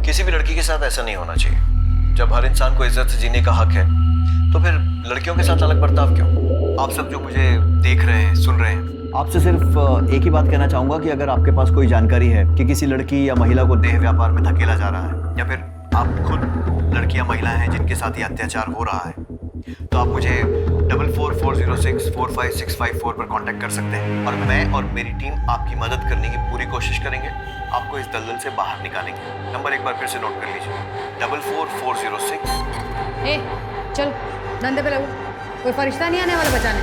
किसी भी लड़की के साथ ऐसा नहीं होना चाहिए। जब हर इंसान को इज्जत से जीने का हक है तो फिर लड़कियों के साथ अलग बर्ताव क्यों? आप सब जो मुझे देख रहे हैं, सुन रहे हैं, आपसे सिर्फ एक ही बात कहना चाहूंगा कि अगर आपके पास कोई जानकारी है कि किसी लड़की या महिला को देह व्यापार में धकेला जा रहा है या फिर आप खुद लड़कियां महिलाएं हैं जिनके साथ ये अत्याचार हो रहा है, तो आप मुझे 4440645654 पर कांटेक्ट कर सकते हैं और मैं और मेरी टीम आपकी मदद करने की पूरी कोशिश करेंगे। आपको इस दलदल से बाहर निकालेंगे। नंबर एक बार फिर से नोट कर लीजिए, 444006। ए, चल धंधे पे लगो, कोई फरिश्ता नहीं आने वाला बचाने।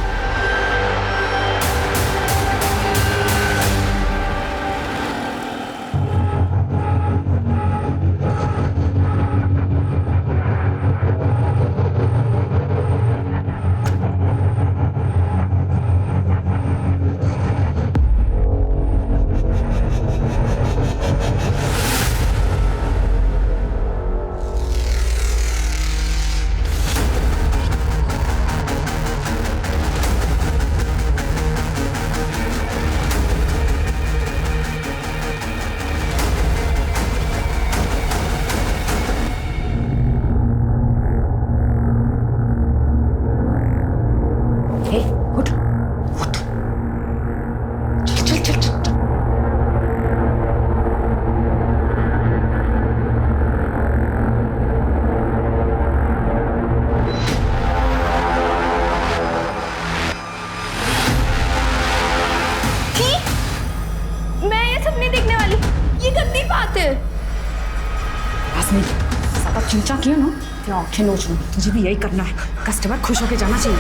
चिंचा किया ना क्या आंखें नोच लूं। तुझे भी यही करना है, कस्टमर खुश होके जाना चाहिए।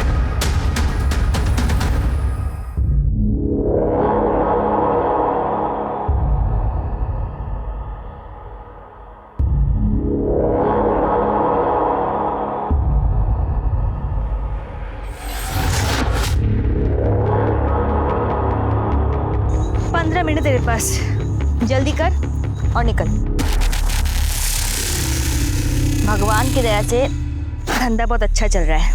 मिनट तेरे पास, जल्दी कर और निकल। भगवान की दया से धंधा बहुत अच्छा चल रहा है।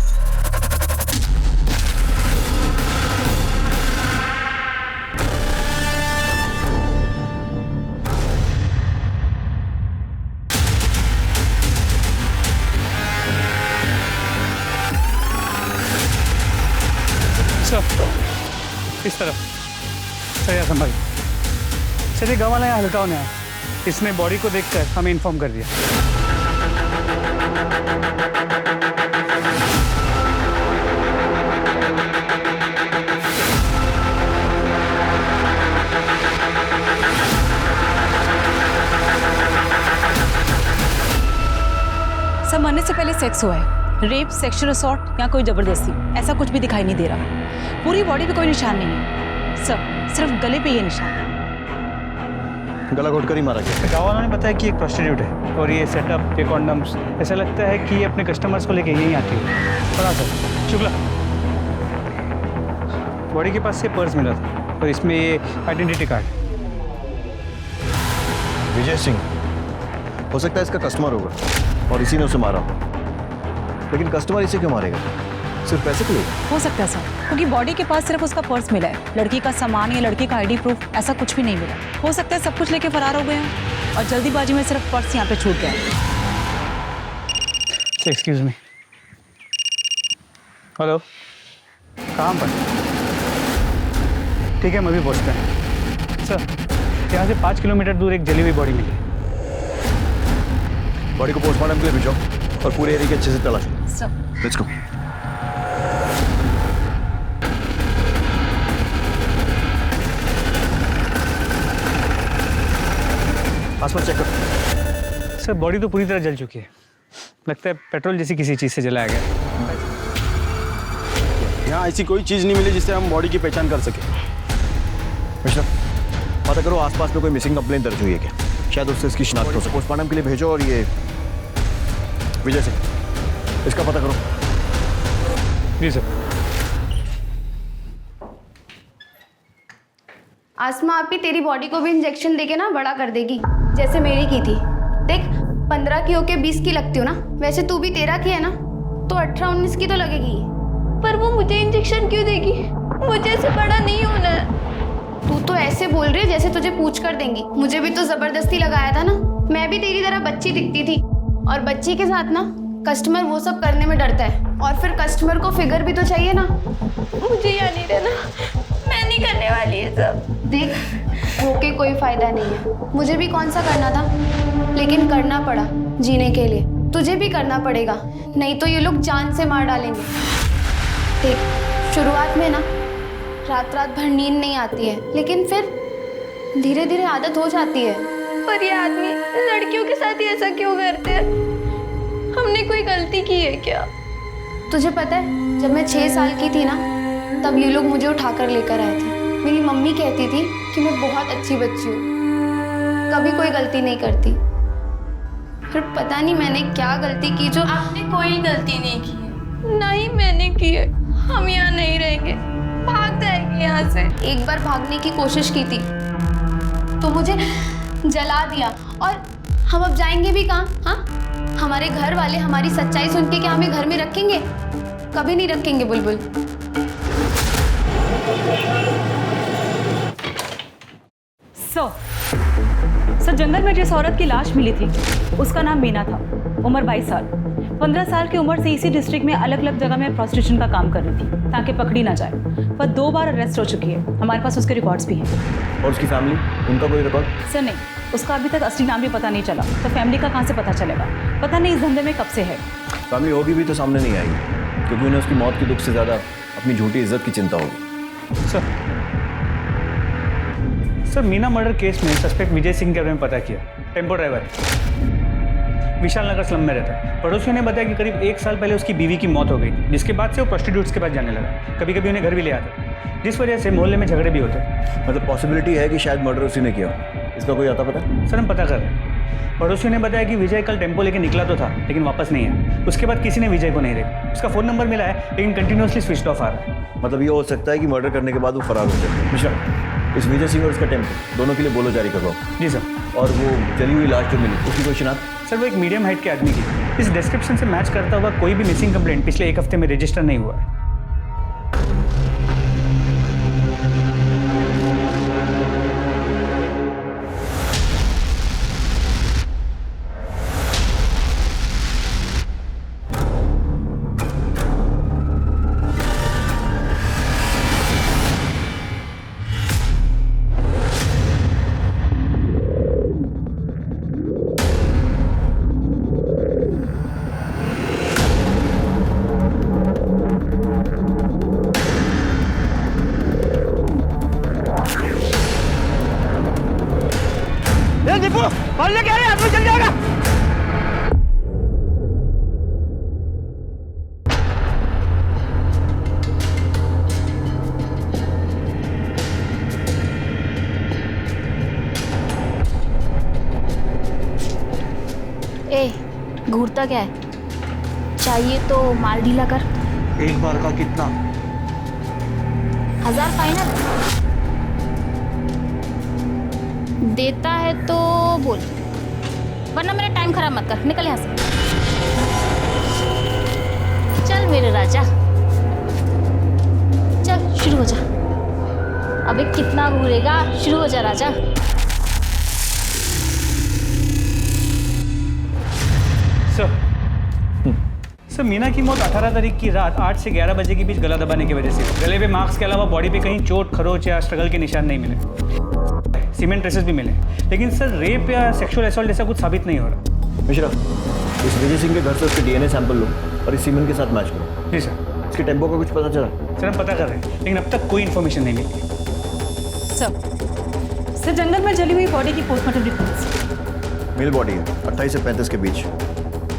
इस तरफ सही संभाल। चलिए गाँव वाला यहाँ हल्का होने आया, इसने बॉडी को देखकर हमें इन्फॉर्म कर दिया। सब मरने से पहले सेक्स हुआ है। रेप, सेक्सुअल असॉल्ट या कोई जबरदस्ती, ऐसा कुछ भी दिखाई नहीं दे रहा। पूरी बॉडी पे कोई निशान नहीं है, सिर्फ गले पे ये निशान है। गला घोट कर ही मारा गया। गाँव वालों ने बताया कि एक प्रोस्टिट्यूट है और ये सेटअप, ये कॉन्डम्स, ऐसा लगता है कि ये अपने कस्टमर्स को लेके यहीं आती है। पता सर शुक्ला, बॉडी के पास से पर्स मिला था और इसमें ये आइडेंटिटी कार्ड। विजय सिंह हो सकता है इसका कस्टमर होगा और इसी ने उसे मारा, लेकिन कस्टमर इसे क्यों मारेगा? सिर्फ पैसे के लिए? हो सकता है सर, क्योंकि बॉडी के पास सिर्फ उसका पर्स मिला है। लड़की का सामान या लड़की का आईडी प्रूफ ऐसा कुछ भी नहीं मिला। हो सकता है सब कुछ लेके फरार हो गए हैं और जल्दीबाजी में सिर्फ पर्स यहाँ पे छूट गया। Excuse me. हेलो, कहाँ पर? ठीक है, मैं भी पहुँचता हूँ। सर, यहाँ से 5 किलोमीटर दूर एक जली हुई बॉडी मिली। बॉडी को पोस्टमार्टम के लिए भेजो और पूरे एरिया के अच्छे से तलाशो। Sir let's go. आसपास चेक करो। सर, बॉडी तो पूरी तरह जल चुकी है। लगता है पेट्रोल जैसी किसी चीज़ से जलाया गया। यहाँ ऐसी कोई चीज़ नहीं मिली जिससे हम बॉडी की पहचान कर सके। मिश्रा, पता करो आसपास में कोई मिसिंग कंप्लेंट दर्ज हुई है क्या? शायद उससे इसकी शिनाख्त हो सके। पोस्टमार्टम के लिए भेजो। और ये विजय सिंह, इसका पता करो। जी सर। आसमा आपी तेरी बॉडी को भी इंजेक्शन देके ना बड़ा कर देगी, जैसे मेरी की थी। देख, 15 की होके 20 की लगती हो ना, वैसे तू भी 13 की है ना, तो 18-19 की तो लगेगी। पर वो मुझे इंजेक्शन क्यों देगी? मुझे ऐसे बड़ा नहीं होना है। तू तो ऐसे बोल रही है जैसे तुझे पूछ कर देंगी। मुझे भी तो जबरदस्ती लगाया था ना, मैं भी तेरी तरह बच्ची दिखती थी, और बच्ची के साथ ना कस्टमर वो सब करने में डरता है, और फिर कस्टमर को फिगर भी तो चाहिए ना। मुझे यहाँ नहीं रहना, मैं नहीं करने वाली है सब। देख, होके कोई फायदा नहीं है। मुझे भी कौन सा करना था, लेकिन करना पड़ा जीने के लिए। तुझे भी करना पड़ेगा, नहीं तो ये लोग जान से मार डालेंगे। देख, शुरुआत में ना रात रात भर नींद नहीं आती है, लेकिन फिर धीरे धीरे आदत हो जाती है। पर ये आदमी लड़कियों के साथ ही ऐसा क्यों करते हैं? हमने कोई गलती की है क्या? तुझे पता है, जब मैं 6 साल की थी ना, तब ये लोग मुझे उठाकर लेकर आए थे। मेरी मम्मी कहती थी कि मैं बहुत अच्छी बच्ची हूँ, कभी कोई गलती नहीं करती। फिर पता नहीं मैंने क्या गलती की जो। आपने कोई गलती नहीं की है। नहीं मैंने की है। हम यहाँ नहीं रहेंगे, भाग जाएंगे यहाँ से। एक बार भागने की कोशिश की थी तो मुझे जला दिया, और हम अब जाएंगे भी कहाँ? हाँ, हमारे घर वाले हमारी सच्चाई सुन के क्या हमें घर में रखेंगे? कभी नहीं रखेंगे बुलबुल। सर जंगल में जिस औरत की लाश मिली थी उसका नाम मीना था, उम्र 22 साल। 15 साल की उम्र से इसी डिस्ट्रिक्ट में अलग अलग जगह में प्रोस्टिट्यूशन का काम कर रही थी ताकि पकड़ी ना जाए, पर 2 बार अरेस्ट हो चुकी है। हमारे पास उसके रिकॉर्ड्स भी हैं। और उसकी फैमिली, उनका कोई रिकॉर्ड? सर नहीं, उसका अभी तक असली नाम भी पता नहीं चला, तो फैमिली का कहाँ से पता चलेगा? पता नहीं इस धंधे में कब से है। फैमिली होगी भी तो सामने नहीं आएगी, क्योंकि उन्हें उसकी मौत के दुख से ज़्यादा अपनी झूठी इज्जत की चिंता होगी। सर मीना मर्डर केस में सस्पेक्ट विजय सिंह के बारे में पता किया। Tempo driver, Vishal Nagar slum में रहता है। पड़ोसियों ने बताया कि करीब 1 साल पहले उसकी बीवी की मौत हो गई, जिसके बाद से वो प्रोस्टिट्यूट्स के पास जाने लगा। कभी कभी उन्हें घर भी ले आता, जिस वजह से मोहल्ले में झगड़े भी होते। मतलब पॉसिबिलिटी है कि शायद मर्डर उसी ने किया। इसका कोई आता पता? सर हम पता कर रहे हैं। पड़ोसियों ने बताया कि विजय कल टेम्पो लेके निकला तो था, लेकिन वापस नहीं आया। उसके बाद किसी ने विजय को नहीं देखा। उसका फ़ोन नंबर मिला है, लेकिन कंटिन्यूसली स्विच ऑफ आ रहा है। मतलब ये हो सकता है कि मर्डर करने के बाद वो फरार हो जाए। मिश्रा, इस विजय सिंह और उसका टेम्पो दोनों के लिए बोलो जारी करवाओ। जी सर। और वो जली हुई लाश जो मिली, उसकी कोई शिनाख्त? सर वो एक मीडियम हाइट के आदमी की। इस डिस्क्रिप्शन से मैच करता हुआ कोई भी मिसिंग कंप्लेंट पिछले 1 हफ्ते में रजिस्टर नहीं हुआ है। घूरता क्या है? चाहिए तो माल ढीला कर। एक बार का कितना? 1000 फाइनल देता है तो बोल, वरना मेरा टाइम खराब मत कर। निकल यहाँ से, चल मेरे राजा, चल शुरू हो जा। अबे कितना घूरेगा, शुरू हो जा राजा। सर मीना की मौत 18 तारीख की रात 8 से 11 बजे के बीच गला दबाने की वजह से। गले पे मार्क्स के अलावा बॉडी पे कहीं चोट, खरोच या स्ट्रगल के निशान नहीं मिले। सीमेंट ट्रेसेस भी मिले, लेकिन सर रेप या सेक्सुअल असॉल्ट ऐसा कुछ साबित नहीं हो रहा। मिश्रा, इस विजय सिंह के घर से उसके डीएनए सैंपल लो और इस सीमेंट के साथ मैच करो। जी सर। इसके टेम्पो का कुछ पता चला? सर हम पता कर रहे हैं, लेकिन अब तक कोई इन्फॉर्मेशन नहीं मिली। सर जंगल में जली हुई बॉडी की पोस्टमार्टम रिपोर्ट्स। मेल बॉडी है, 28 से 35 के बीच।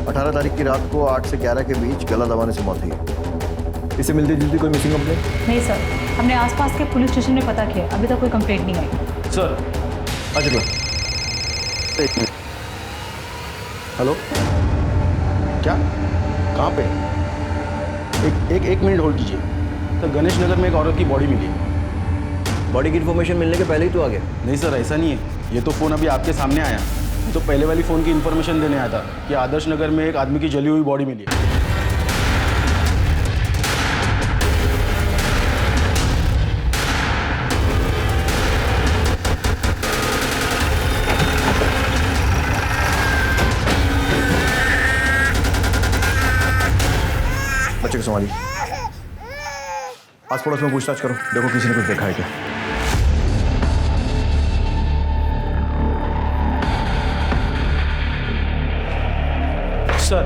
18 तारीख की रात को 8 से 11 के बीच गला दबाने से मौत हुई है। इससे मिलती जुलती कोई मिसिंग कंप्लेंट? नहीं सर, हमने आसपास के पुलिस स्टेशन में पता किया, अभी तक कोई कंप्लेंट नहीं आई। सर अच्छा एक मिनट। हेलो, क्या? कहाँ पे? एक मिनट होल्ड कीजिए। सर गणेश नगर में एक औरत की बॉडी मिली। बॉडी की इन्फॉर्मेशन मिलने के पहले ही तो आ गया। नहीं सर, ऐसा नहीं है। ये तो फ़ोन अभी आपके सामने आया। तो पहले वाली फ़ोन की इन्फॉर्मेशन देने आया था कि आदर्श नगर में एक आदमी की जली हुई बॉडी मिली है। ठीक संभाली। आस पड़ोस में पूछताछ करो, देखो किसी ने कुछ देखा है क्या। सर,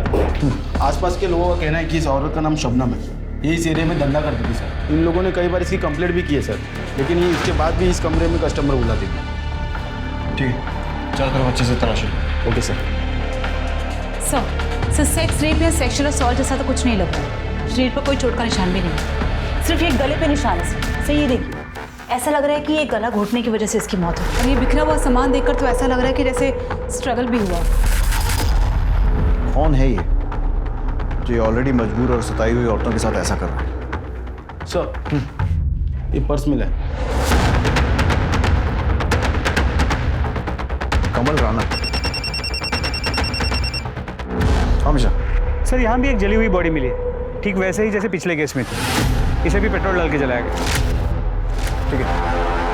आसपास के लोगों का कहना है कि इस औरत का नाम शबनम है। ये इस एरिया में धंधा करती थी सर। इन लोगों ने कई बार इसकी कंप्लेंट भी की है सर, लेकिन ये इसके बाद भी इस कमरे में कस्टमर बुलाती थी। ठीक है, चल करो अच्छे से तलाशी। Okay sir. Sir sex rape या सेक्सुअल असॉल्ट जैसा तो कुछ नहीं लग रहा। शरीर पर कोई चोट का निशान भी नहीं, सिर्फ ये गले पे निशान है। सर ये देखिए, ऐसा लग रहा है कि ये गला घोटने की वजह से इसकी मौत हुई। और ये बिखरा हुआ सामान देखकर तो ऐसा लग रहा है कि जैसे स्ट्रगल भी हुआ। कौन है ये जो ये ऑलरेडी मजबूर और सताई हुई औरतों के साथ ऐसा कर रहा है? सर, ये पर्स मिला है। कमल राणा। हमेशा सर यहाँ भी एक जली हुई बॉडी मिली है, ठीक वैसे ही जैसे पिछले केस में थी। इसे भी पेट्रोल डाल के जलाया गया। ठीक है,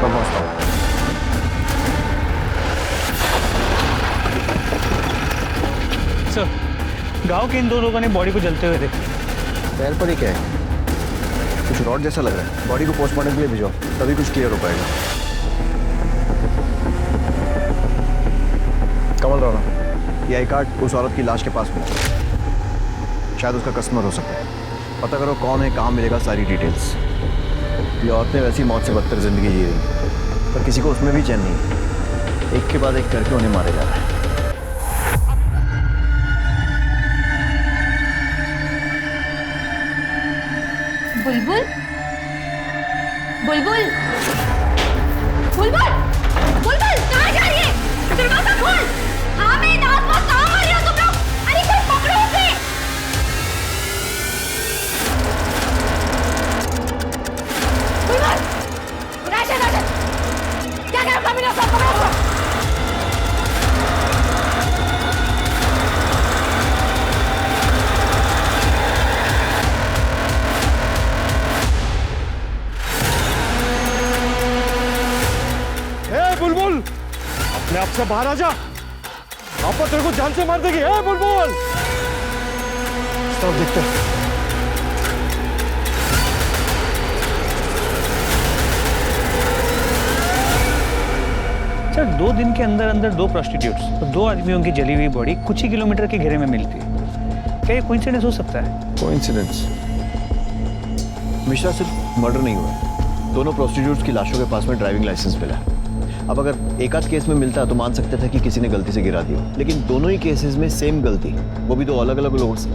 मैं पहुंचता हूँ। सर, गांव के इन दो लोगों ने बॉडी को जलते हुए देखा। पैर पर ही क्या है? कुछ रॉड जैसा लग रहा है। बॉडी को पोस्टमार्टम के लिए भिजवाओ, तभी कुछ क्लियर हो पाएगा। कमल राणा, ये आई कार्ड उस औरत की लाश के पास मिला, शायद उसका कस्टमर हो सकता है। पता करो कौन है, कहाँ मिलेगा, सारी डिटेल्स। ये औरतें वैसी मौत से बदतर जिंदगी जी रही हैं, पर किसी को उसमें भी चैन नहीं। एक के बाद एक करके उन्हें मारे जा रहा है। बुलबुल, बुलबुल, बुलबुल, बुलबुल, कहाँ जा रही है? दरवाजा खोल। हाँ, मैं आसपास कहाँ आ रही हो तुम लोग? अरे कोई पकड़ो उसे। बुलबुल, राशन, राशन, क्या कर रहा है? मेरा सब पकड़ो उसको। बुलबुल, अपने आप से बाहर आ जा। आपा तेरे को जान से मार देगी। है बुलबुल, सब देखते हैं। सर 2 दिन के अंदर अंदर 2 प्रोस्टिट्यूट्स और 2 आदमियों की जली हुई बॉडी कुछ ही किलोमीटर के घेरे में मिलती है। क्या ये कोइंसिडेंस हो सकता है? कोइंसिडेंस? मिश्रा, सिर्फ मर्डर नहीं हुआ, दोनों प्रोस्टिट्यूट्स की लाशों के पास में ड्राइविंग लाइसेंस मिला है। अब अगर एक आध केस में मिलता तो मान सकते थे कि किसी ने गलती से गिरा दिया, लेकिन दोनों ही केसेस में सेम गलती, वो भी 2 अलग अलग लोगों से।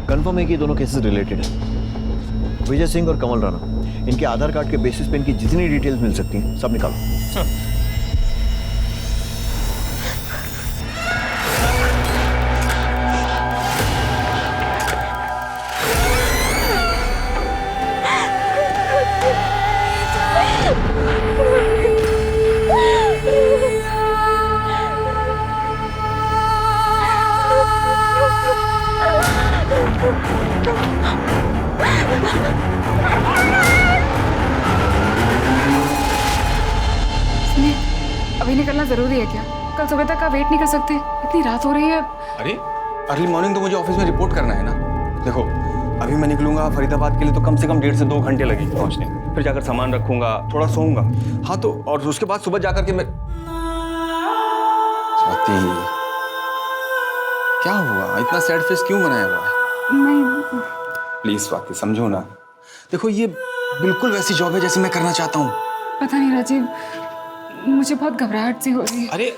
कंफर्म है कि दोनों केसेस रिलेटेड हैं। विजय सिंह और कमल राणा, इनके आधार कार्ड के बेसिस पे इनकी जितनी डिटेल्स मिल सकती हैं सब निकालो। अभी निकलना जरूरी है क्या? कल सुबह तक का वेट नहीं कर सकते? इतनी रात हो रही है। अरे अर्ली मॉर्निंग तो मुझे ऑफिस में रिपोर्ट करना है ना। देखो, अभी मैं निकलूंगा फरीदाबाद के लिए तो कम से कम 1.5 से 2 घंटे लगेंगे पहुंचने। फिर जाकर सामान रखूंगा, थोड़ा सोऊंगा। हाँ तो, और उसके बाद सुबह जाकर के मैं स्वाति, क्या हुआ? इतना सैड फेस क्यों बनाया हुआ है? नहीं, प्लीज स्वाति समझो ना। देखो, ये बिल्कुल वैसी जॉब है जैसे मैं करना चाहता हूँ। पता नहीं राजीव, मुझे बहुत घबराहट सी हो रही है। अरे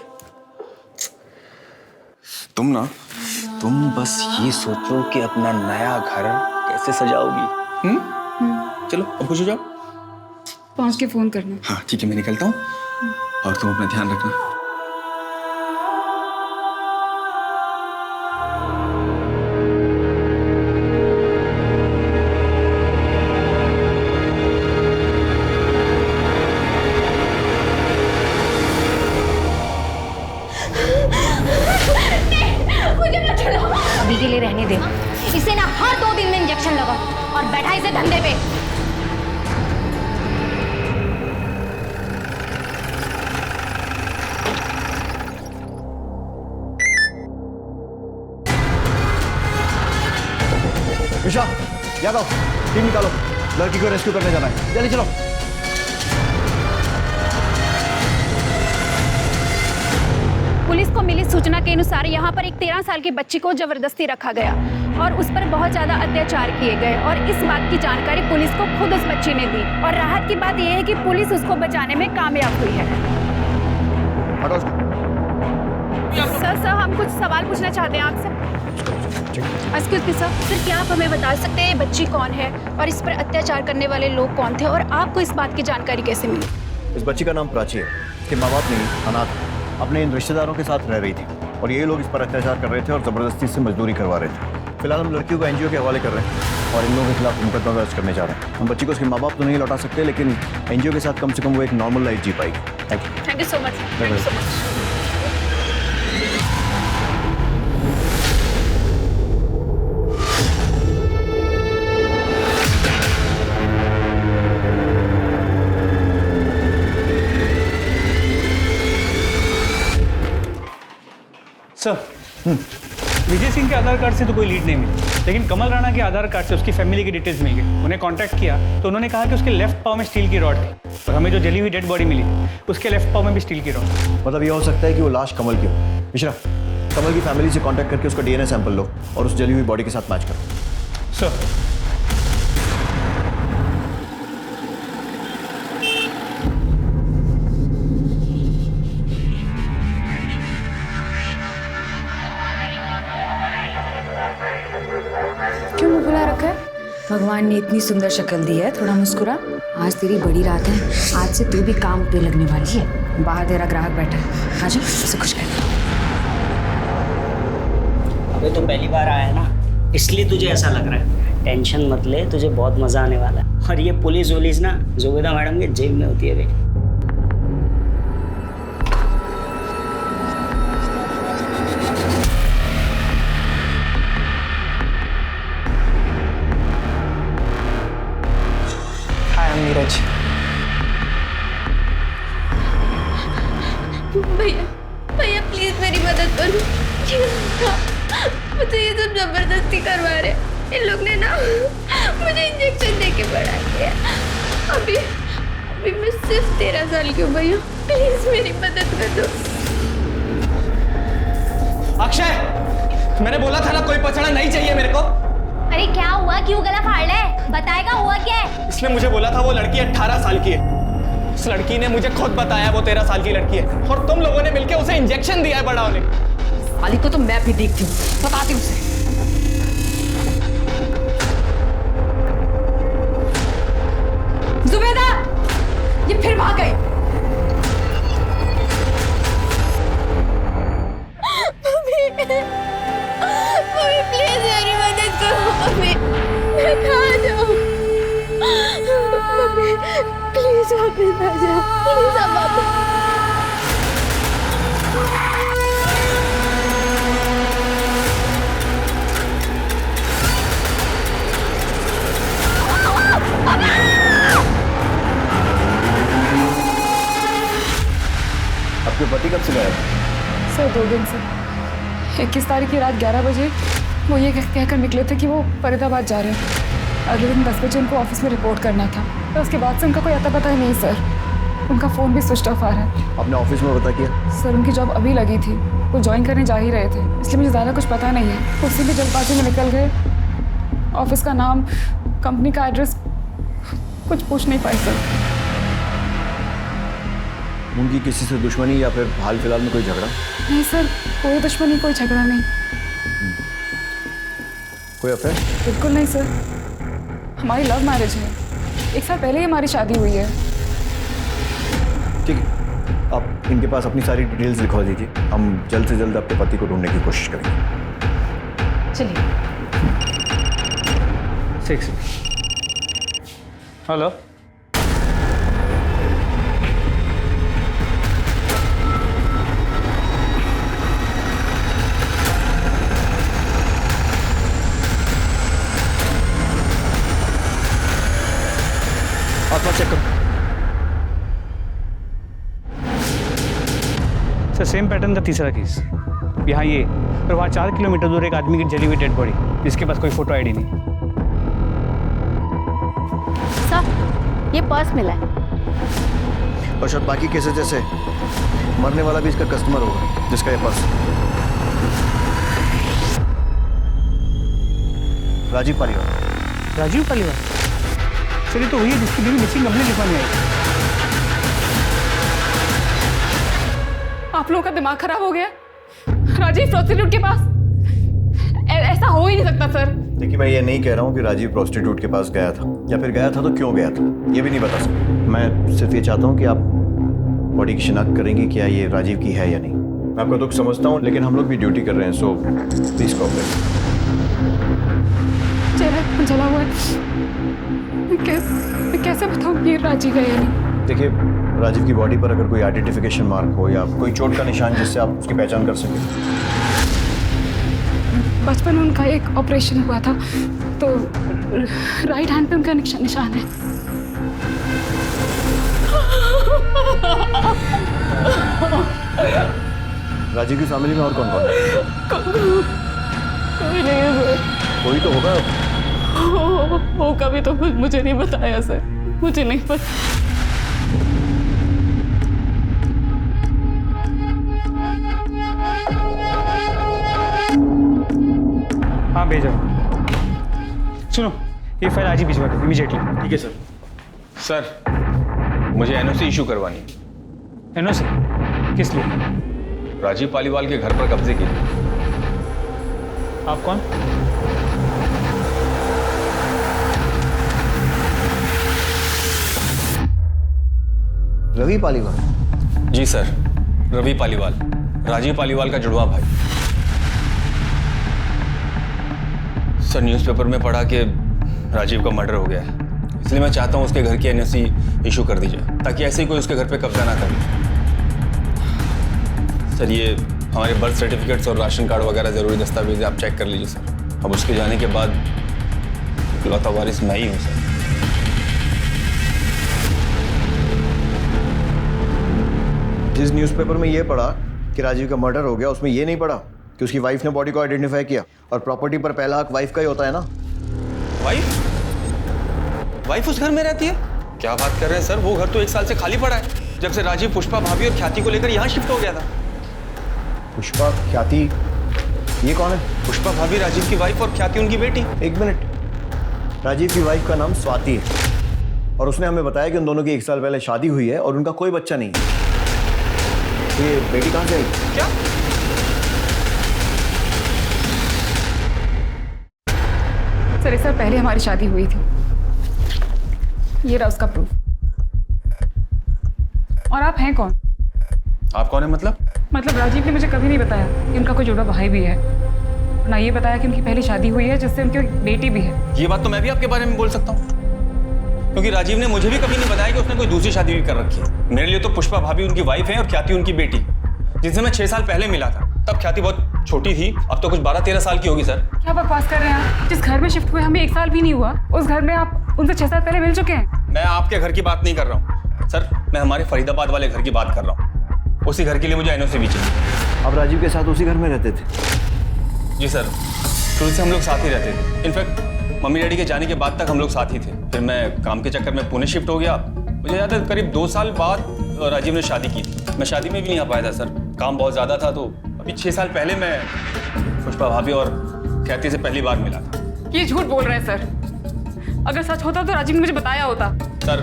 तुम बस ये सोचो कि अपना नया घर कैसे सजाओगी। चलो अब खुश हो जाओ। पहुंच के फोन करना। हाँ ठीक है, मैं निकलता हूँ और तुम अपना ध्यान रखना। अभी के लिए रहने दे। इसे ना हर 2 दिन में इंजेक्शन लगा और बैठा इसे धंधे पे। मिश्रा, यादव, टीम निकालो, लड़की को रेस्क्यू करने जाना है, जल्दी चलो। पुलिस को मिली सूचना के अनुसार यहाँ पर एक 13 साल की बच्ची को जबरदस्ती रखा गया और उस पर बहुत ज्यादा अत्याचार किए गए और इस बात की जानकारी पुलिस को खुद उस बच्ची ने दी और राहत की बात यह है कि पुलिस उसको बचाने में कामयाब हुई है। सर हम कुछ सवाल पूछना चाहते हैं आपसे। एक्सक्यूज मी सर, क्या आप हमें बता सकते हैं बच्ची कौन है और इस पर अत्याचार करने वाले लोग कौन थे और आपको इस बात की जानकारी कैसे मिली? इस बच्ची का नाम प्राची है, इसके माँ बाप नहीं, अनाथ, अपने इन रिश्तेदारों के साथ रह रही थी और ये लोग इस पर अत्याचार कर रहे थे और ज़बरदस्ती से मजदूरी करवा रहे थे। फिलहाल हम लड़कियों को एनजीओ के हवाले कर रहे हैं और इन लोगों के खिलाफ मुकदमा दर्ज करने जा रहे हैं। हम बच्ची को उसके माँ बाप तो नहीं लौटा सकते, लेकिन एनजीओ के साथ कम से कम वो एक नॉर्मल लाइफ जी पाएगी। Thank you so much. Thank you so much. Sir, Vijay Singh के आधार कार्ड से तो कोई लीड नहीं मिली, लेकिन कमल राणा के आधार कार्ड से उसकी फैमिली की डिटेल्स मिल गई। उन्हें कांटेक्ट किया तो उन्होंने कहा कि उसके लेफ्ट पाव में स्टील की रॉड थी और हमें जो जली हुई डेड बॉडी मिली उसके लेफ्ट पाव में भी स्टील की रॉड। मतलब ये हो सकता है कि वो लाश कमल की हो। मिश्रा, कमल की फैमिली से कांटेक्ट करके उसका डीएनए सैंपल लो और उस जली हुई बॉडी के साथ मैच करो। सर, क्यों मुंह फुला रखा है? भगवान ने इतनी सुंदर शक्ल दी है, थोड़ा मुस्कुरा। आज तेरी बड़ी रात है, आज से तू भी काम पे लगने वाली है। बाहर तेरा ग्राहक बैठा है, आजा उसे खुश कर। अबे तो पहली बार आया है ना, इसलिए तुझे ऐसा लग रहा है। टेंशन मत ले, तुझे बहुत मजा आने वाला है। और ये पुलिस वुलिस ना जोगेदा मैडम के जेब में होती है बे। नीरज, भैया भैया प्लीज मेरी मदद करो। मुझे ये सब जबरदस्ती करवा रहे। इन लोग ने ना मुझे इंजेक्शन देके बढ़ा दिया। अभी मैं सिर्फ 13 साल की हूँ भैया, प्लीज मेरी मदद कर दो। अक्षय, मैंने बोला था ना कोई पछड़ा नहीं चाहिए मेरे को। अरे क्या हुआ, क्यों गला फाड़ ले? बताएगा हुआ क्या है? इसने मुझे बोला था वो लड़की 18 साल की है। उस लड़की ने मुझे खुद बताया वो 13 साल की लड़की है और तुम लोगों ने मिलकर उसे इंजेक्शन दिया है बड़ा होने। साली को तो मैं भी देखती हूँ, बताती हूँ उसे। जुबेदा, ये फिर भाग गई। मम्मी प्लीज मेरी मदद करो। मम्मी मैं कहाँ जाऊँ? मम्मी प्लीज वापस आ जाओ, प्लीज अब वापस। आपके पति कब से गए? सर 2 दिन से। 21 तारीख की रात 11 बजे वो ये कहकर निकले थे कि वो फरीदाबाद जा रहे हैं। अगले दिन 10 बजे उनको ऑफिस में रिपोर्ट करना था। तो उसके बाद से उनका कोई अता पता ही नहीं सर। उनका फ़ोन भी स्विच ऑफ आ रहा है। आपने ऑफिस में पता किया? सर उनकी जॉब अभी लगी थी, वो ज्वाइन करने जा ही रहे थे, इसलिए मुझे ज़्यादा कुछ पता नहीं है। उसी भी जल्दबाजी में निकल गए। ऑफिस का नाम, कंपनी का एड्रेस कुछ पूछ नहीं पाए सर। उनकी किसी से दुश्मनी या फिर हाल फिलहाल में कोई झगड़ा? नहीं सर, कोई दुश्मनी, कोई झगड़ा नहीं। कोई अफेयर? बिल्कुल नहीं सर, हमारी लव मैरिज है। 1 साल पहले ही हमारी शादी हुई है। ठीक है, आप इनके पास अपनी सारी डिटेल्स लिखवा दीजिए। हम जल्द से जल्द अपने पति को ढूंढने की कोशिश करेंगे। चलिए। 6। हेलो, आप चेक करो। सर सेम पैटर्न का तीसरा केस। यहाँ ये और वहाँ 4 किलोमीटर दूर एक आदमी की जली हुई डेड बॉडी जिसके पास कोई फोटो आईडी नहीं। सर ये पर्स मिला है। और शायद बाकी केसेस जैसे मरने वाला भी इसका कस्टमर होगा जिसका ये पर्स। राजीव पालीवाल। राजीव पालीवाल? सर ये तो वही है जिसकी बीवी मिसिंग कंप्लेंट लिखवाने आई। आप लोगों का दिमाग खराब हो गया? राजीव प्रोस्टिट्यूट के पास? ऐसा हो ही नहीं सकता सर। देखिए मैं ये नहीं कह रहा हूँ कि राजीव प्रोस्टिट्यूट के पास गया था, या फिर गया था तो क्यों गया था ये भी नहीं बता सकता। मैं सिर्फ ये चाहता हूँ कि आप बॉडी की शिनाख्त करेंगे क्या ये राजीव की है या नहीं। मैं आपका दुख समझता हूँ लेकिन हम लोग भी ड्यूटी कर रहे हैं, सो प्लीज कोऑपरेट। चेहरा जला हुआ है, मैं कैसे बताऊँ ये राजीव है या नहीं? देखिए राजीव की बॉडी पर अगर कोई आइडेंटिफिकेशन मार्क हो या कोई चोट का निशान जिससे आप उसकी पहचान कर सकें। बचपन में उनका एक ऑपरेशन हुआ था तो राइट हैंड पे उनका निशान है। राजीव की फैमिली में और कौन कौन है? कोई नहीं है सर। कोई तो होगा। होगा भी तो मुझे नहीं बताया सर, मुझे नहीं पता। हाँ भेजो। सुनो ये फाइल आज ही भिजवा दो इमीडिएटली। ठीक है सर। सर मुझे एनओसी इशू करवानी है। एनओसी? किस लिए? राजीव पालीवाल के घर पर कब्जे के लिए। आप कौन? रवि पालीवाल? जी सर, रवि पालीवाल, राजीव पालीवाल का जुड़वा भाई। सर न्यूज़पेपर में पढ़ा कि राजीव का मर्डर हो गया है, इसलिए मैं चाहता हूँ उसके घर की एनओसी इशू कर दी जाए ताकि ऐसे ही कोई उसके घर पे कब्जा ना करे। सर ये हमारे बर्थ सर्टिफिकेट्स और राशन कार्ड वगैरह ज़रूरी दस्तावेज आप चेक कर लीजिए सर। अब उसके जाने के बाद इकलौता वारिस मैं ही हूँ सर। जिस न्यूज़पेपर में ये पढ़ा कि राजीव का मर्डर हो गया उसमें ये नहीं पढ़ा कि उसकी वाइफ ने बॉडी को आइडेंटिफाई किया और प्रॉपर्टी पर पहला हक वाइफ का ही होता है ना। वाइफ उस घर में रहती है? क्या बात कर रहे हैं सर, वो घर तो 1 साल से खाली पड़ा है जब से राजीव पुष्पा भाभी और ख्याति को लेकर यहाँ शिफ्ट हो गया था। पुष्पा ख्याति ये कौन है? पुष्पा भाभी राजीव की वाइफ और ख्याति उनकी बेटी। एक मिनट, राजीव की वाइफ का नाम स्वाति है और उसने हमें बताया कि उन दोनों की 1 साल पहले शादी हुई है और उनका कोई बच्चा नहीं है। ये बेटी कहाँ से आई? क्या? सर इस साल पहले हमारी शादी हुई थी, ये रहा उसका प्रूफ। और आप हैं कौन? आप कौन है मतलब? मतलब राजीव ने मुझे कभी नहीं बताया कि उनका कोई जुड़वा भाई भी है, ना ये बताया कि उनकी पहली शादी हुई है जिससे उनकी बेटी भी है। ये बात तो मैं भी आपके बारे में बोल सकता हूँ क्योंकि राजीव ने मुझे भी कभी नहीं बताया कि उसने कोई दूसरी शादी भी कर रखी है। मेरे लिए तो पुष्पा भाभी उनकी वाइफ है और ख्याति उनकी बेटी, जिनसे मैं 6 साल पहले मिला था। तब ख्याति बहुत छोटी थी, अब तो कुछ 12-13 साल की होगी सर। क्या बकवास कर रहे हैं आप? जिस घर में शिफ्ट हुए हमें 1 साल भी नहीं हुआ, उस घर में आप उनसे 6 साल पहले मिल चुके हैं। मैं आपके घर की बात नहीं कर रहा हूँ सर, मैं हमारे फरीदाबाद वाले घर की बात कर रहा हूँ। उसी घर के लिए मुझे एनओसी भी चाहिए। आप राजीव के साथ उसी घर में रहते थे? जी सर, शुरू से हम लोग साथ ही रहते थे। इनफैक्ट मम्मी डैडी के जाने के बाद तक हम लोग साथ ही थे। फिर मैं काम के चक्कर में पुणे शिफ्ट हो गया। मुझे याद है करीब 2 साल बाद राजीव ने शादी की थी। मैं शादी में भी नहीं आ पाया था सर, काम बहुत ज़्यादा था। तो अभी 6 साल पहले मैं पुष्पा भाभी और ख्याति से पहली बार मिला था। ये झूठ बोल रहे हैं सर। अगर सच होता तो राजीव ने मुझे बताया होता। सर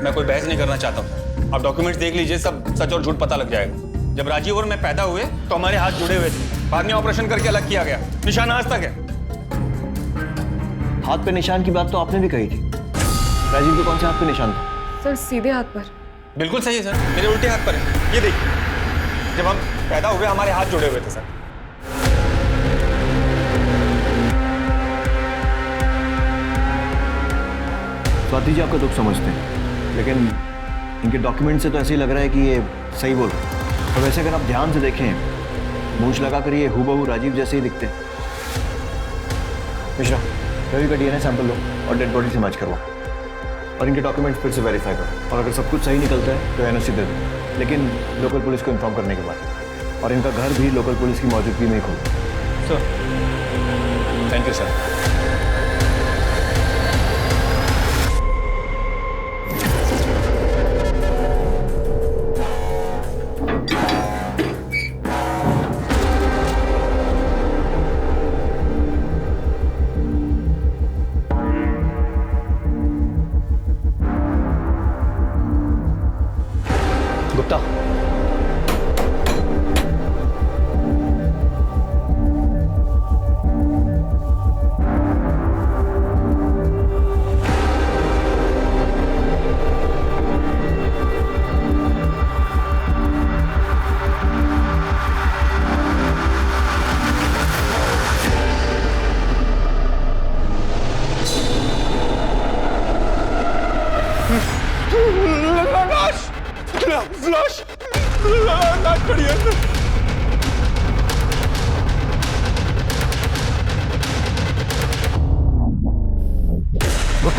मैं कोई बहस नहीं करना चाहता हूँ, आप डॉक्यूमेंट्स देख लीजिए, सब सच और झूठ पता लग जाएगा। जब राजीव और मैं पैदा हुए तो हमारे हाथ जुड़े हुए थे, बाद में ऑपरेशन करके अलग किया गया, निशान आज तक है। हाथ पे निशान की बात तो आपने भी कही थी, राजीव के कौन से हाथ पे निशान था? सर सीधे हाथ पर। बिल्कुल सही है सर, मेरे उल्टे हाथ पर है। ये देखिए, जब हम पैदा हुए हमारे हाथ जुड़े हुए थे सर। स्वाति जी आपका दुख समझते हैं, लेकिन इनके डॉक्यूमेंट से तो ऐसे ही लग रहा है कि ये सही बोल रहे हैं। और वैसे अगर आप ध्यान से देखें, मूंछ लगाकर ये हूबहू राजीव जैसे ही दिखते हैं। मिश्रा, रवि का डीएनए सैंपल लो और डेड बॉडी से मैच करवाओ और इनके डॉक्यूमेंट्स फिर से वेरीफाई करो। और अगर सब कुछ सही निकलता है तो एनओसी दे दो, लेकिन लोकल पुलिस को इन्फॉर्म करने के बाद। और इनका घर भी लोकल पुलिस की मौजूदगी में ही खोलो। Sir thank you sir.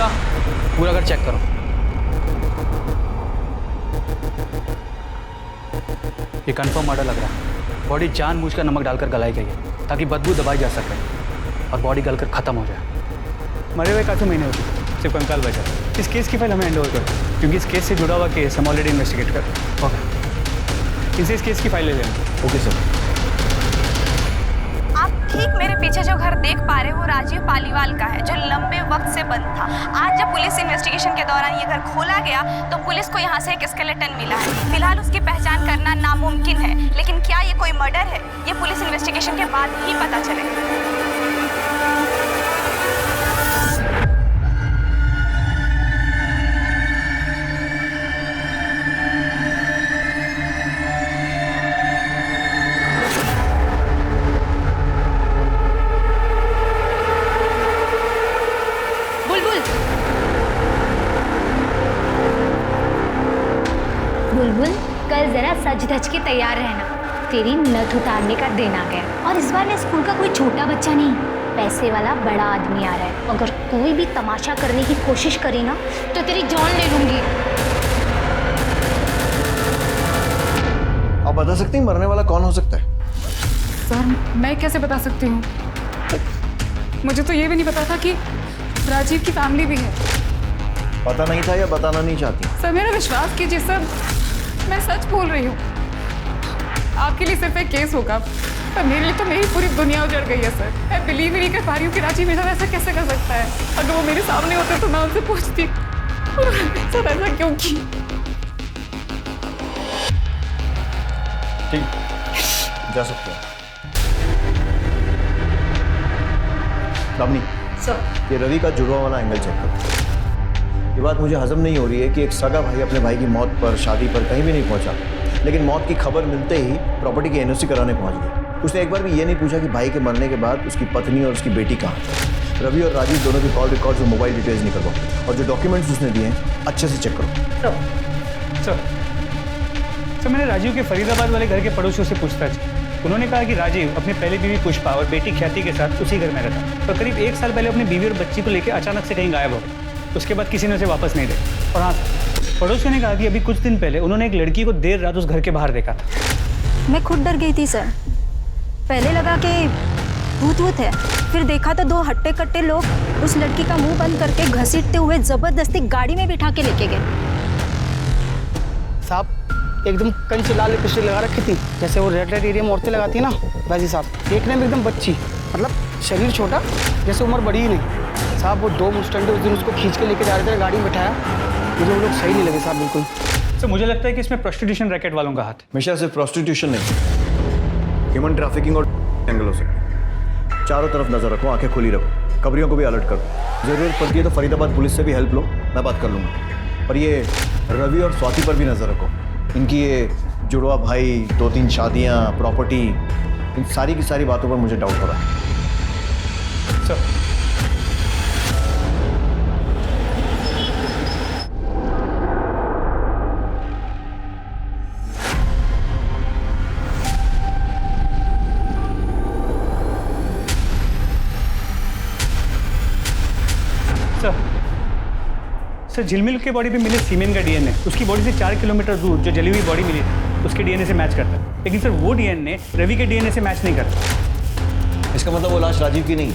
Anushka, पूरा घर चेक करो। ये कंफर्म मर्डर लग रहा है। बॉडी जानबूझकर नमक डालकर गलाई गई है ताकि बदबू दबाई जा सके और बॉडी गलकर खत्म हो जाए। मरे हुए काफ़ी महीने होते, सिर्फ कंकाल बचा। इस केस की फाइल हमें हैंड ओवर करो, क्योंकि इस केस से जुड़ा हुआ केस हम ऑलरेडी इन्वेस्टिगेट कर। ओके, इनसे इस केस की फाइल ले लेना। Okay sir. आप ठीक मेरे पीछे जो घर देख पा रहे हो, राजीव पालीवाल का है, जो लंबे वक्त से बंद था। आज जब पुलिस इन्वेस्टिगेशन के दौरान ये घर खोला गया तो पुलिस को यहाँ से एक स्केलेटन मिला है। फिलहाल उसकी पहचान करना नामुमकिन है, लेकिन क्या ये कोई मर्डर है, ये पुलिस इन्वेस्टिगेशन के बाद ही पता चलेगा। बुलबुल, कल जरा सज धज के तैयार रहना, तेरी नथ उतारने का दिन आ गया। और इस बार ना स्कूल का कोई छोटा बच्चा नहीं, पैसे वाला बड़ा आदमी आ रहा है। अगर कोई भी तमाशा करने की कोशिश करी ना तो तेरी जान ले लूंगी। आप बता सकती हैं मरने वाला कौन हो सकता है? सर, मैं कैसे बता सकती हूँ? मुझे तो ये भी नहीं पता था कि राजीव की फैमिली भी है। पता नहीं था या बताना नहीं चाहती? सर, मेरा विश्वास कीजिए सर, मैं सच बोल रही हूँ। आपके लिए सिर्फ एक केस होगा, पर मेरे लिए तो मेरी पूरी दुनिया उजड़ गई है सर। मैं बिलीव ही नहीं कर पा रही हूँ कि राजीव मेरा ऐसा कैसे कर सकता है। अगर वो मेरे सामने होते तो मैं उनसे पूछती सर ऐसा क्यों किया। ठीक, जा सकते हैं। दामिनी, ये रवि का जुड़वा वाला एंगल चेक करो। ये बात मुझे हजम नहीं हो रही है कि एक सगा भाई अपने भाई की मौत पर, शादी पर कहीं भी नहीं पहुंचा, लेकिन मौत की खबर मिलते ही प्रॉपर्टी की एनओसी कराने पहुंच गया। उसने एक बार भी ये नहीं पूछा कि भाई के मरने के बाद उसकी पत्नी और उसकी बेटी कहाँ है। रवि और राजीव दोनों की कॉल रिकॉर्ड्स और मोबाइल डिटेल्स निकलवाओ, और जो डॉक्यूमेंट्स उसने दिए हैं अच्छे से चेक करो। सर, मैंने राजीव के फरीदाबाद वाले घर के पड़ोसियों से पूछताछ की। उन्होंने कहा कि राजीव अपनी पहली बीवी पुष्पा और बेटी ख्याति के साथ उसी घर में रहता, तो करीब 1 साल पहले अपनी बीवी और बच्ची को लेकर अचानक से कहीं गायब हो गया। उसके बाद किसी ने उसे वापस नहीं देखा। और हाँ, पड़ोसियों ने कहा कि अभी कुछ दिन पहले उन्होंने एक लड़की को देर रात उस घर के बाहर देखा था। मैं खुद डर गई थी सर। पहले लगा कि भूत है, फिर देखा तो 2 हट्टे कट्टे लोग उस लड़की का मुंह बंद करके घसीटते हुए जबरदस्ती गाड़ी में बिठा के लेके गए। साहब, एकदम कंच लाल लिपस्टिक लगा रखी थी, जैसे वो रेड लाइट एरिया में औरतें लगाती है ना, वैसे साहब। देखने में एकदम बच्ची, मतलब शरीर छोटा, जैसे उम्र बड़ी ही नहीं। साहब, वो 2 मुस्टंडे उस दिन उसको खींच के लेके जा रहे थे, गाड़ी में बिठाया। मुझे वो लोग सही नहीं लगे साहब, बिल्कुल। तो मुझे लगता है कि इसमें प्रोस्टिट्यूशन रैकेट वालों का हाथ है। हमेशा सिर्फ प्रोस्टिट्यूशन नहीं, ह्यूमन ट्रैफिकिंग और एंगल हो सकते हैं। चारों तरफ नजर रखो, आंखें खुली रखो, खबरियों को भी अलर्ट करो। जरूरत पड़ती है तो फरीदाबाद पुलिस से भी हेल्प लो, मैं बात कर लूँगा। पर ये रवि और स्वाति पर भी नजर रखो। इनकी ये जुड़वा भाई, 2-3 शादियाँ, प्रॉपर्टी, इन सारी की सारी बातों पर मुझे डाउट हो रहा है। सर, सर, झिलमिल के बॉडी पे मिले सीमेन का डीएनए उसकी बॉडी से 4 किलोमीटर दूर जो जली हुई बॉडी मिली थी उसके डीएनए से मैच करता है, लेकिन सर वो डीएनए रवि के डीएनए से मैच नहीं करता। इसका मतलब वो लाश राजीव की नहीं,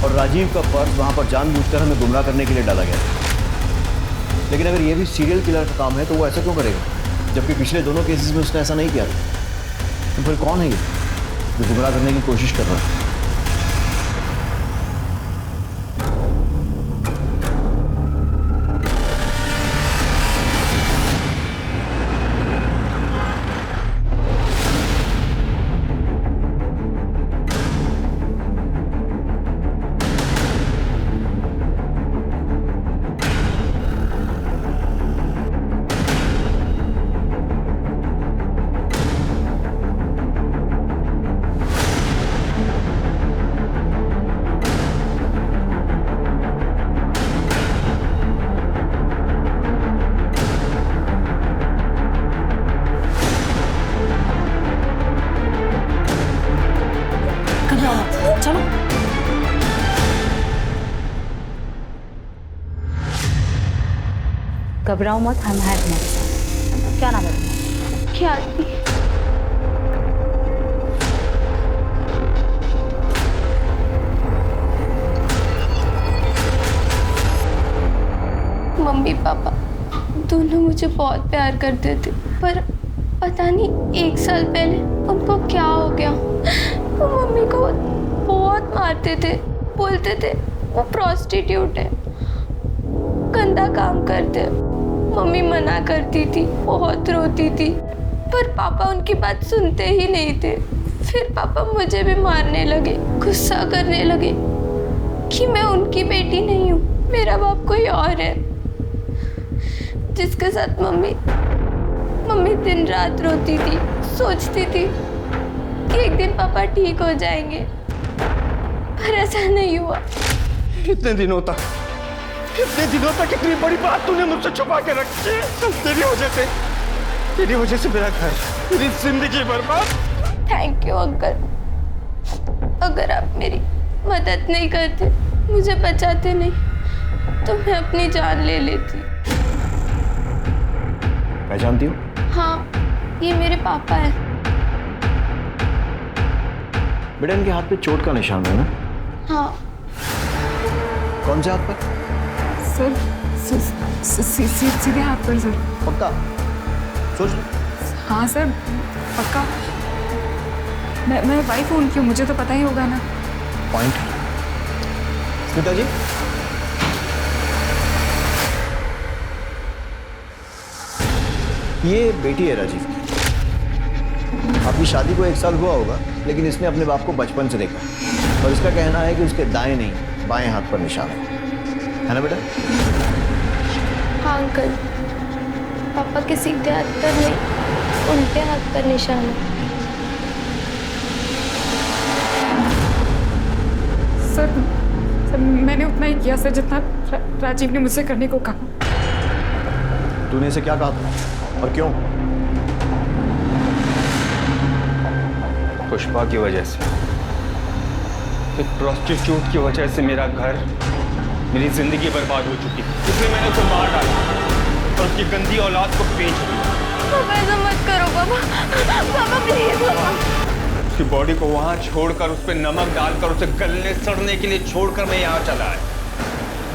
और राजीव का पर्स वहाँ पर जानबूझकर हमें गुमराह करने के लिए डाला गया। लेकिन अगर ये भी सीरियल किलर का काम है तो वो ऐसा क्यों करेगा, जबकि पिछले दोनों केसेस में उसने ऐसा नहीं किया था। तो फिर कौन है ये जो गुमराह करने की कोशिश कर रहा है? घबराओ मत, हम हैं तुम्हारे साथ। क्या नाम है तुम्हारा? ख्याति। मम्मी पापा दोनों मुझे बहुत प्यार करते थे, पर पता नहीं 1 साल पहले उनको क्या हो गया। वो मम्मी को बहुत मारते थे, बोलते थे वो प्रोस्टिट्यूट है, गंदा काम करते। मम्मी मना करती थी, बहुत रोती थी, पर पापा उनकी बात सुनते ही नहीं थे। फिर पापा मुझे भी मारने लगे, गुस्सा करने लगे कि मैं उनकी बेटी नहीं हूँ, मेरा बाप कोई और है, जिसके साथ मम्मी दिन रात रोती थी। सोचती थी कि एक दिन पापा ठीक हो जाएंगे, पर ऐसा नहीं हुआ। इतने दिनों तक इतनी बड़ी बात तूने मुझसे छुपा के रखी है। तेरी वजह से मेरा घर, मेरी जिंदगी बर्बाद। Thank you uncle. अगर आप मेरी मदद नहीं करते, मुझे बचाते नहीं, तो मैं अपनी जान ले लेती। पहचानती हो? हाँ, ये मेरे पापा हैं। बेटा इनके हाथ पे चोट का निशान है ना? हाँ। कौन से हाथ पर? सर सीधे हाथ पर सर। पक्का? सोच लो। हाँ सर पक्का। मैं वाइफ हूँ उनकी, मुझे तो पता ही होगा ना। पॉइंट। स्मिता जी, ये बेटी है राजीव की। आपकी शादी को 1 साल हुआ होगा, लेकिन इसने अपने बाप को बचपन से देखा और इसका कहना है कि उसके दाएं नहीं बाएं हाथ पर निशान है ना बेटा? हाँ अंकल, पापा के सीधे हाथ पर नहीं, उल्टे हाथ पर निशान है। सर मैंने उतना ही किया सर जितना राजीव ने मुझसे करने को कहा। तूने इसे क्या कहा था और क्यों? पुष्पा की वजह से, एक प्रोस्टिट्यूट की वजह से मेरा घर, मेरी जिंदगी बर्बाद हो चुकी थी। इसलिए मैंने उसे मार डाला और उसकी गंदी औलाद को बेच दिया। पापा ऐसा मत करो पापा, पापा प्लीज पापा। उसकी बॉडी को वहां छोड़कर, उस पर नमक डालकर, उसे गलने सड़ने के लिए छोड़कर मैं यहाँ चला आया।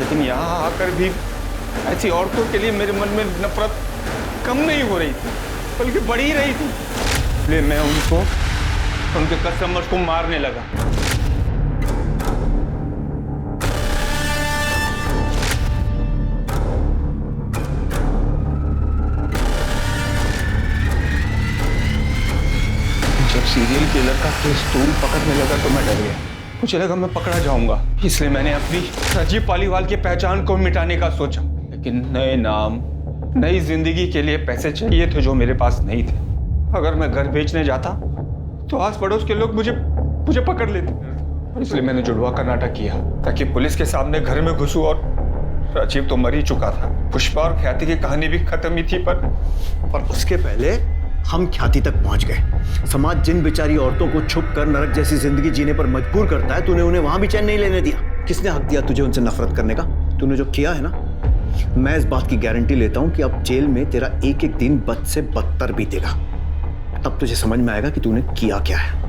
लेकिन यहाँ आकर भी ऐसी औरतों के लिए मेरे मन में नफरत कम नहीं हो रही थी, बल्कि बढ़ ही रही थी। इसलिए मैं उनको, उनके कस्टमर्स को मारने लगा। जब सीरियल किलर का केस तूल पकड़ने लगा तो मैं डर गया। मुझे लगा मैं पकड़ा जाऊंगा, इसलिए मैंने अपनी राजीव पालीवाल की पहचान को मिटाने का सोचा। लेकिन नए नाम, नई जिंदगी के लिए पैसे चाहिए थे जो मेरे पास नहीं थे। अगर मैं घर बेचने जाता तो आस पड़ोस के लोग मुझे पकड़ लेते। इसलिए मैंने जुड़वा का नाटक किया ताकि पुलिस के सामने घर में घुसूं, और राजीव तो मर ही चुका था। पुष्पा और ख्याति की कहानी भी खत्म ही थी, पर उसके पहले हम ख्याति तक पहुंच गए। समाज जिन बेचारी औरतों को छुप कर नरक जैसी जिंदगी जीने पर मजबूर करता है, तूने उन्हें वहां भी चैन नहीं लेने दिया। किसने हक दिया तुझे उनसे नफरत करने का? तूने जो किया है ना, मैं इस बात की गारंटी लेता हूं कि अब जेल में तेरा एक एक दिन बद से बदतर बीतेगा। तब तुझे समझ में आएगा कि तूने किया क्या है।